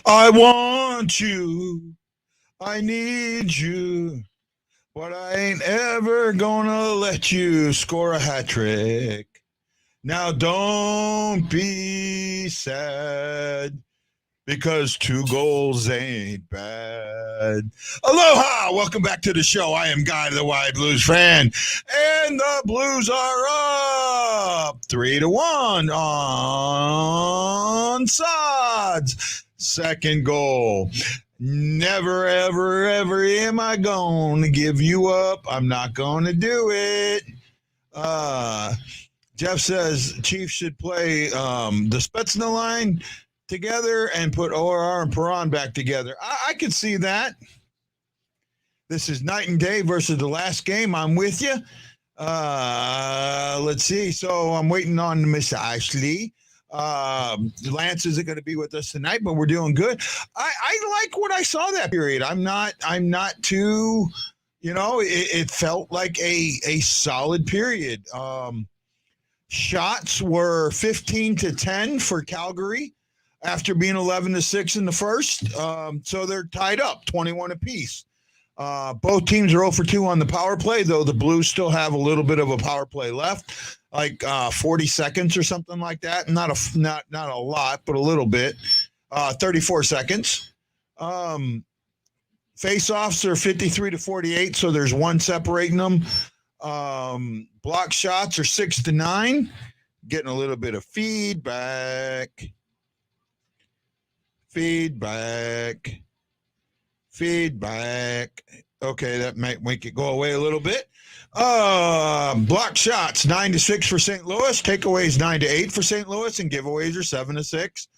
I want you. I need you. But I ain't ever gonna let you score a hat trick. Now don't be sad because 2 goals ain't bad. Aloha! Welcome back to the show. I am Guy the Wide Blues fan, and the Blues are up 3-1 on Sods. Second goal. Never, ever, ever am I going to give you up. I'm not going to do it. Jeff says Chiefs should play the Spetsna line together and put ORR and Perron back together. I can see that. This is night and day versus the last game. I'm with you. Let's see. So I'm waiting on Miss Ashley. Lance isn't going to be with us tonight, but we're doing good. I like what I saw that period. I'm not too, it felt like a solid period. Shots were 15-10 for Calgary after being 11-6 in the first. So they're tied up 21 apiece. Both teams are 0 for 2 on the power play, though the Blues still have a little bit of a power play left, like 40 seconds or something like that. Not a lot, but a little bit. 34 seconds. Face-offs are 53-48, so there's one separating them. Block shots are 6-9. Getting a little bit of feedback. Okay, that might make it go away a little bit. Block shots 9-6 for St. Louis. Takeaways 9-8 for St. Louis, and giveaways are 7-6,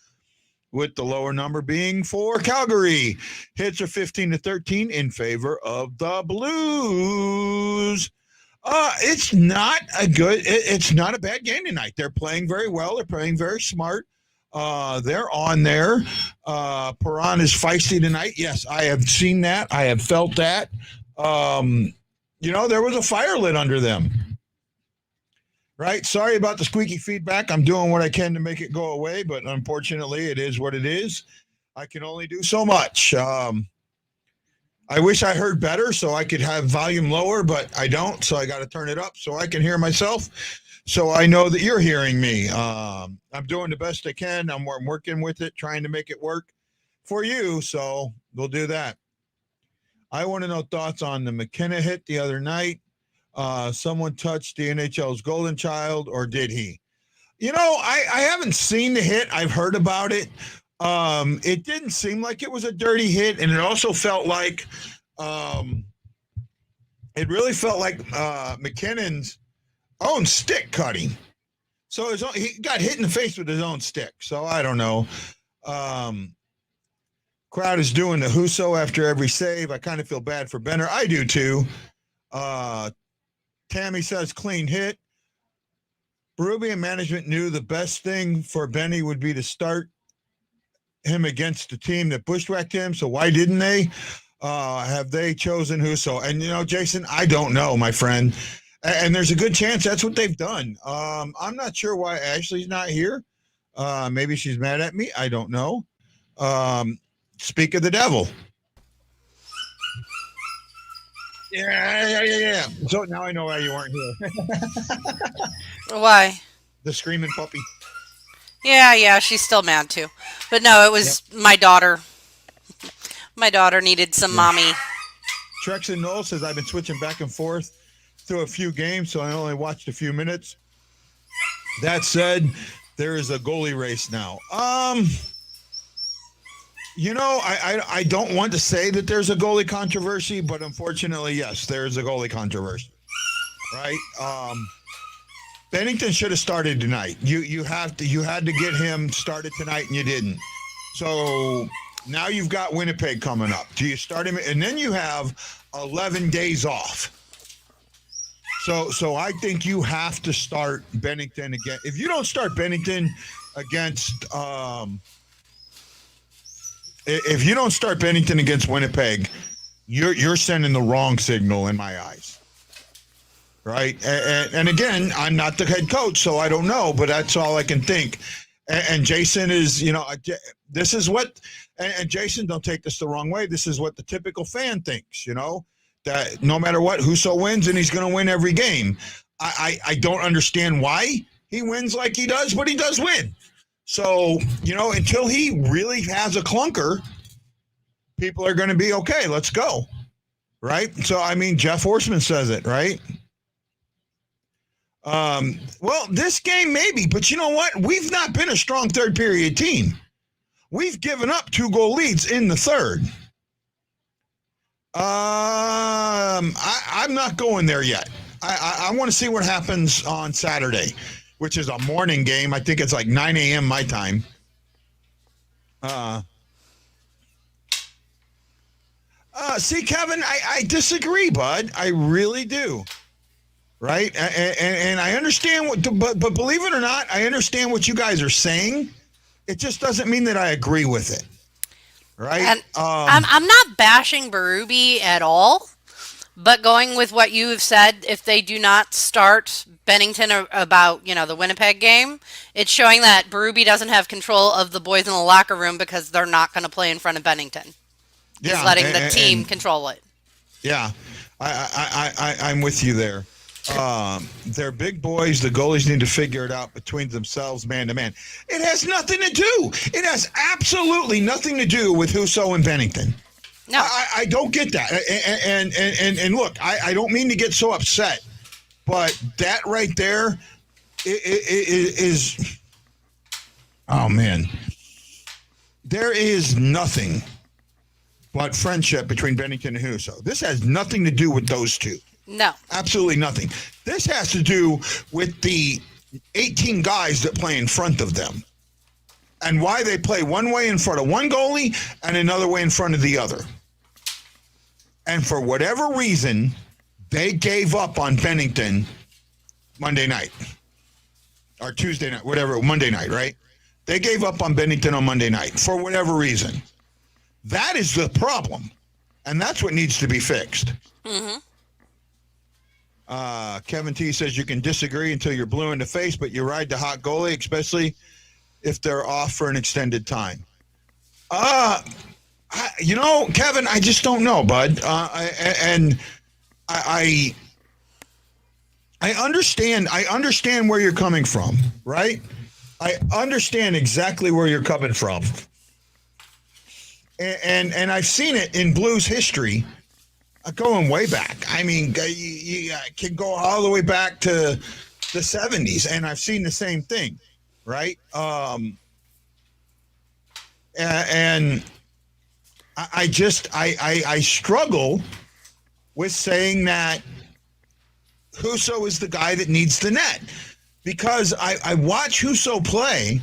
with the lower number being for Calgary. Hits are 15-13 in favor of the Blues. It's not a bad game tonight. They're playing very well. They're playing very smart. They're on there. Perron is feisty tonight. Yes, I have seen that. I have felt that. There was a fire lit under them. Right? Sorry about the squeaky feedback. I'm doing what I can to make it go away, but unfortunately, it is what it is. I can only do so much. I wish I heard better so I could have volume lower, but I don't, so I got to turn it up so I can hear myself. So I know that you're hearing me. I'm doing the best I can. I'm working with it, trying to make it work for you. So we'll do that. I want to know thoughts on the McKenna hit the other night. Someone touched the NHL's golden child, or did he? I haven't seen the hit. I've heard about it. It didn't seem like it was a dirty hit, and it also felt like McKinnon's own stick cutting. So he got hit in the face with his own stick. So I don't know. Crowd is doing the Husso after every save. I kind of feel bad for Benner. I do too. Tammy says clean hit. Peruvian management knew the best thing for Benny would be to start him against the team that bushwhacked him. So why didn't they? Have they chosen Husso? And, Jason, I don't know, my friend. And there's a good chance that's what they've done. I'm not sure why Ashley's not here. Maybe she's mad at me. I don't know. Speak of the devil. Yeah. So now I know why you weren't here. Why? The screaming puppy. Yeah, she's still mad too. But no, it was my daughter. My daughter needed some mommy. Trex and Noel says, I've been switching back and forth through a few games, so I only watched a few minutes. That said, there is a goalie race now. I don't want to say that there's a goalie controversy, but unfortunately, yes, there's a goalie controversy. Right? Bennington should have started tonight. You had to get him started tonight, and you didn't. So now you've got Winnipeg coming up. Do you start him? And then you have 11 days off. So I think you have to start Bennington again. If you don't start Bennington against Winnipeg, you're sending the wrong signal in my eyes. Right? And again, I'm not the head coach, so I don't know, but that's all I can think. And Jason is, this is what, and Jason, don't take this the wrong way. This is what the typical fan thinks, that no matter what, Husso wins and he's going to win every game. I don't understand why he wins like he does, but he does win. So, until he really has a clunker, people are going to be, okay, let's go. Right? So, Jeff Horseman says it, right? Well, this game maybe, but you know what? We've not been a strong third period team. We've given up 2-goal leads in the third. I'm not going there yet. I want to see what happens on Saturday, which is a morning game. I think it's like 9 a.m. my time. See, Kevin, I disagree, bud. I really do. Right? And I understand but believe it or not, I understand what you guys are saying. It just doesn't mean that I agree with it. Right? And I'm not bashing Berube at all, but going with what you have said, if they do not start Bennington about, the Winnipeg game, it's showing that Berube doesn't have control of the boys in the locker room because they're not going to play in front of Bennington. He's letting the team control it. Yeah, I'm with you there. They're big boys. The goalies need to figure it out between themselves, man to man. It has nothing to do. It has absolutely nothing to do with Husso and Bennington. No, I don't get that. And look, I don't mean to get so upset, but that right there is oh man, there is nothing but friendship between Bennington and Husso. This has nothing to do with those two. No. Absolutely nothing. This has to do with the 18 guys that play in front of them and why they play one way in front of one goalie and another way in front of the other. And for whatever reason, they gave up on Bennington Monday night or Tuesday night, whatever, Monday night, right? They gave up on Bennington on Monday night for whatever reason. That is the problem, and that's what needs to be fixed. Mm-hmm. Kevin T says you can disagree until you're blue in the face, but you ride the hot goalie, especially if they're off for an extended time. Kevin, I just don't know, bud. I understand. I understand where you're coming from, right? I understand exactly where you're coming from. And I've seen it in Blues history going way back. You can go all the way back to the 70s, and I've seen the same thing, right? And I struggle with saying that Husso is the guy that needs the net, because I watch Husso play,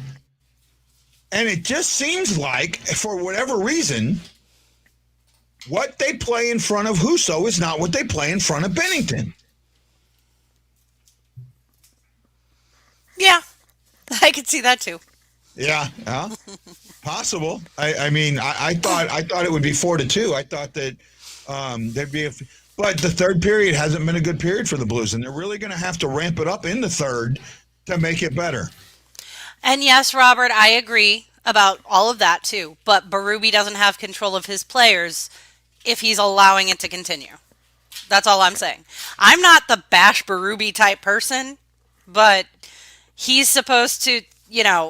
and it just seems like, for whatever reason, what they play in front of Husso is not what they play in front of Bennington. Yeah, I could see that too. Yeah, possible. I thought it would be 4-2. I thought that there'd be but the third period hasn't been a good period for the Blues, and they're really going to have to ramp it up in the third to make it better. And yes, Robert, I agree about all of that too. But Berube doesn't have control of his players if he's allowing it to continue. That's all I'm saying. I'm not the bash Berube type person, but he's supposed to,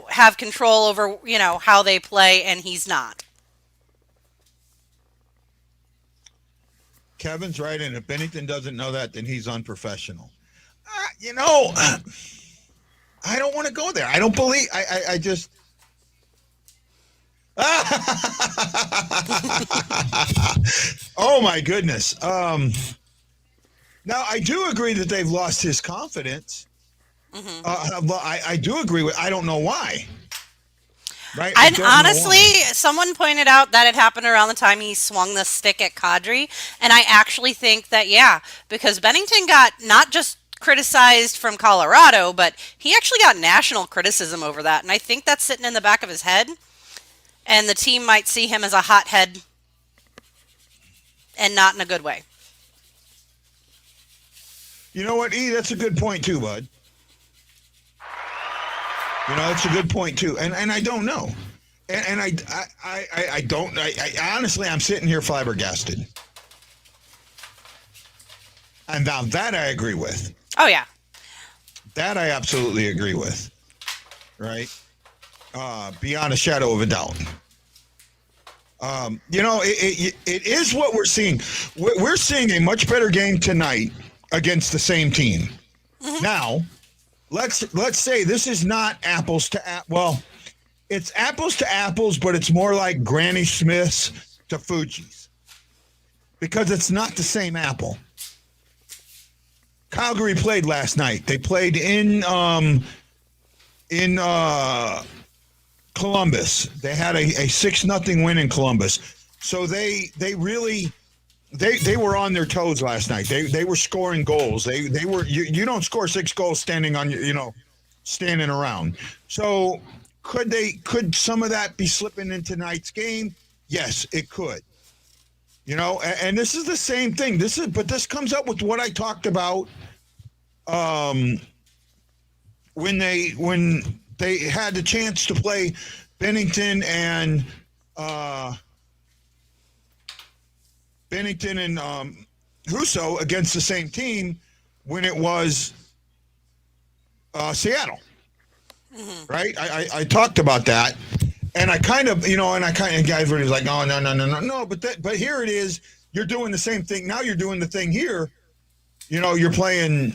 have control over, how they play, and he's not. Kevin's right, and if Bennington doesn't know that, then he's unprofessional. I don't want to go there. I don't believe. I just. Oh my goodness. Now I do agree that they've lost his confidence. Mm-hmm. I do agree with. I don't know why. Right. And honestly, someone pointed out that it happened around the time he swung the stick at Kadri, and I actually think that because Bennington got not just criticized from Colorado, but he actually got national criticism over that, and I think that's sitting in the back of his head, and the team might see him as a hothead and not in a good way. You know what, E? That's a good point too, bud. It's a good point too, and I don't know, and I don't. I honestly, I'm sitting here flabbergasted, and now that I agree with. Oh yeah. That I absolutely agree with. Right, beyond a shadow of a doubt. It is what we're seeing. We're seeing a much better game tonight against the same team. Mm-hmm. Now, let's say this is not apples to well, it's apples to apples, but it's more like Granny Smith's to Fuji's because it's not the same apple. Calgary played last night. They played in Columbus. They had a 6-0 win in Columbus. So they really they were on their toes last night. They were scoring goals. They were you don't score 6 goals standing on standing around. So could some of that be slipping into tonight's game? Yes, it could. And this is the same thing. But this comes up with what I talked about when they had the chance to play Bennington and Husso against the same team when it was Seattle. Mm-hmm. Right? I talked about that, and I kind of guys were like, oh no, but here it is. You're doing the same thing now. You're doing the thing here. You're playing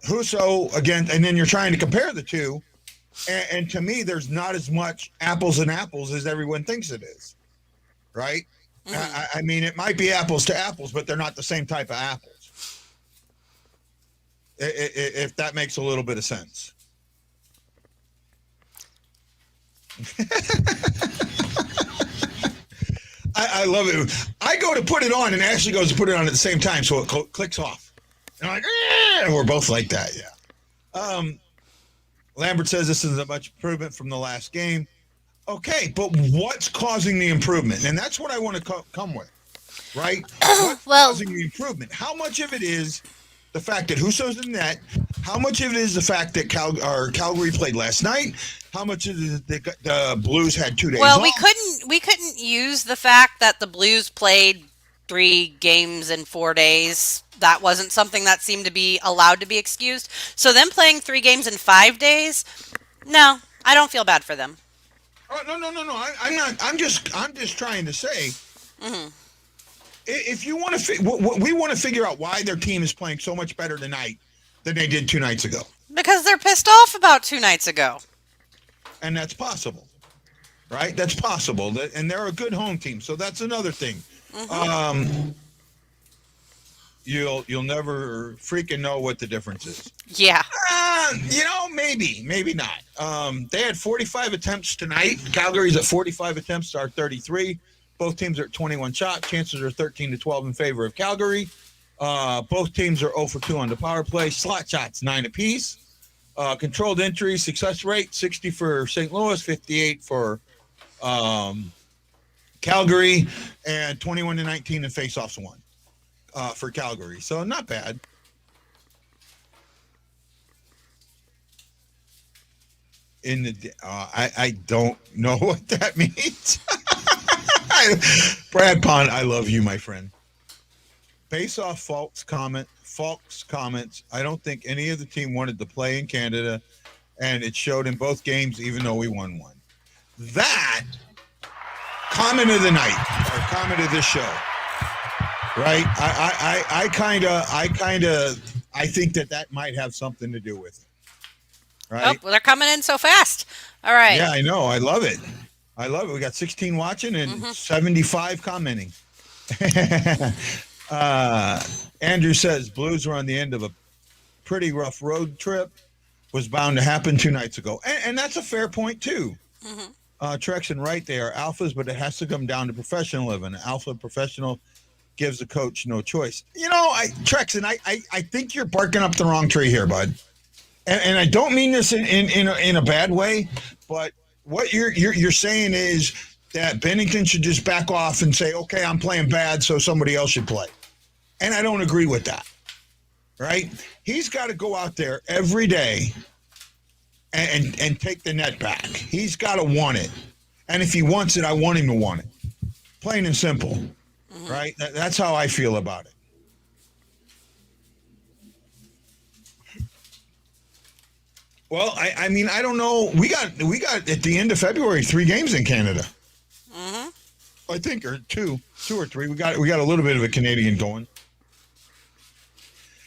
Husso again, and then you're trying to compare the two. And to me, there's not as much apples and apples as everyone thinks it is, right? Mm-hmm. I mean, it might be apples to apples, but they're not the same type of apples. If that makes a little bit of sense. I love it. I go to put it on, and Ashley goes to put it on at the same time, so it clicks off. And I'm like, and we're both like that, yeah. Lambert says this is a much improvement from the last game. Okay, but what's causing the improvement? And that's what I want to come with, right? What's causing the improvement? How much of it is the fact that Husso's in net? How much of it is the fact that Calgary played last night? How much of it is the Blues had 2 days off? We couldn't use the fact that the Blues played 3 games in 4 days. That wasn't something that seemed to be allowed to be excused. So them playing 3 games in 5 days, no, I don't feel bad for them. Oh, no. I'm not. I'm just trying to say, mm-hmm. If you want to, we want to figure out why their team is playing so much better tonight than they did 2 nights ago. Because they're pissed off about 2 nights ago. And that's possible, right? That's possible. And they're a good home team, so that's another thing. Mm-hmm. You'll never freaking know what the difference is. Yeah. Maybe not. They had 45 attempts tonight. Calgary's at 45 attempts to our 33. Both teams are at 21 shots. Chances are 13-12 in favor of Calgary. Both teams are 0 for 2 on the power play. Slot shots 9 apiece. Controlled entry success rate 60 for St. Louis, 58 for Calgary, and 21-19 in faceoffs 1. For Calgary, so not bad. I don't know what that means. Brad Pond, I love you, my friend. Based off Falk's comments, I don't think any of the team wanted to play in Canada, and it showed in both games, even though we won one. That comment of the night, or comment of this show. Right, I think that might have something to do with it. Right. Oh, well, they're coming in so fast. All right. Yeah, I know. I love it. We got 16 watching and 75 commenting. Andrew says Blues were on the end of a pretty rough road trip. Was bound to happen 2 nights ago, and that's a fair point too. Mm-hmm. Trex and Wright, they are alphas, but it has to come down to professionalism. An alpha professional gives the coach no choice. Trex, and I think you're barking up the wrong tree here, bud. And I don't mean this in a bad way, but what you're saying is that Bennington should just back off and say, okay, I'm playing bad, so somebody else should play. And I don't agree with that. Right? He's got to go out there every day and take the net back. He's got to want it. And if he wants it, I want him to want it. Plain and simple. Right? That's how I feel about it. Well, I mean, I don't know. We got at the end of February 3 games in Canada. I think, or two or three. We got a little bit of a Canadian going.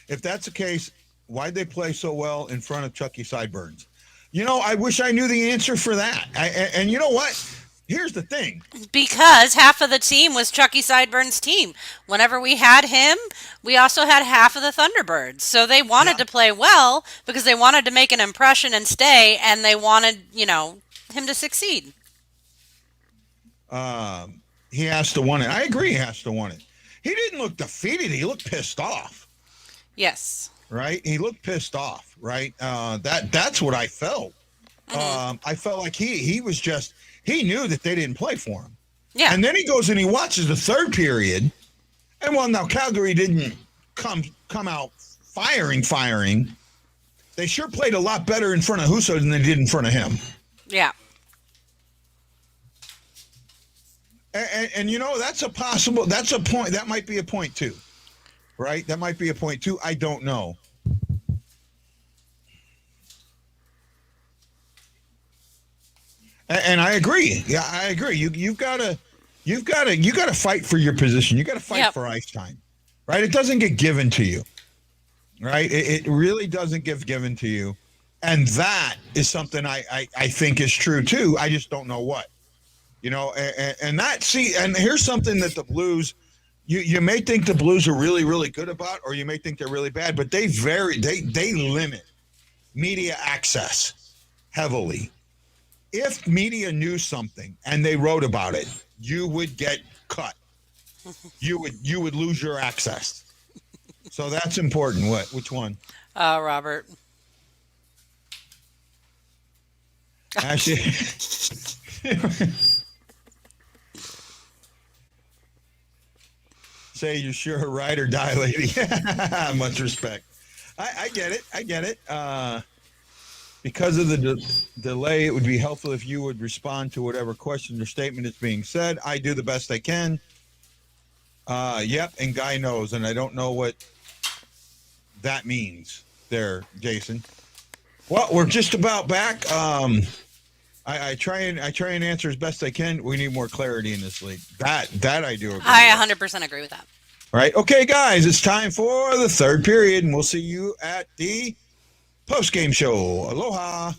If that's the case, why'd they play so well in front of Chucky Sideburns? You know, I wish I knew the answer for that. And you know what? Here's the thing. Because half of the team was Chucky Sideburns' team. Whenever we had him, we also had half of the Thunderbirds. So they wanted to play well because they wanted to make an impression and stay, and they wanted, him to succeed. He has to want it. I agree he has to want it. He didn't look defeated. He looked pissed off. Yes. Right? He looked pissed off, right? That's what I felt. I felt like he was just, he knew that they didn't play for him. Yeah. And then he goes and he watches the third period. And well, now Calgary didn't come out firing. They sure played a lot better in front of Husso than they did in front of him. Yeah. And that's a point. That might be a point too. Right? That might be a point too. I don't know. And I agree. Yeah, I agree. You've got to fight for your position. You got to fight for ice time, right? It doesn't get given to you, right? It really doesn't get given to you, and that is something I think is true too. I just don't know what, and here's something that the Blues. You may think the Blues are really, really good about, or you may think they're really bad, but they limit media access heavily. If media knew something and they wrote about it, you would get cut. You would lose your access. So that's important. Which one? Robert. Actually, say you're sure, ride or die, lady. Much respect. I get it. Because of the delay, it would be helpful if you would respond to whatever question or statement is being said. I do the best I can. Yep, and Guy knows, and I don't know what that means there, Jason. Well, we're just about back. I try and answer as best I can. We need more clarity in this league. That I do agree. I 100% agree with that. All right. Okay, guys, it's time for the third period, and we'll see you at the post-game show. Aloha.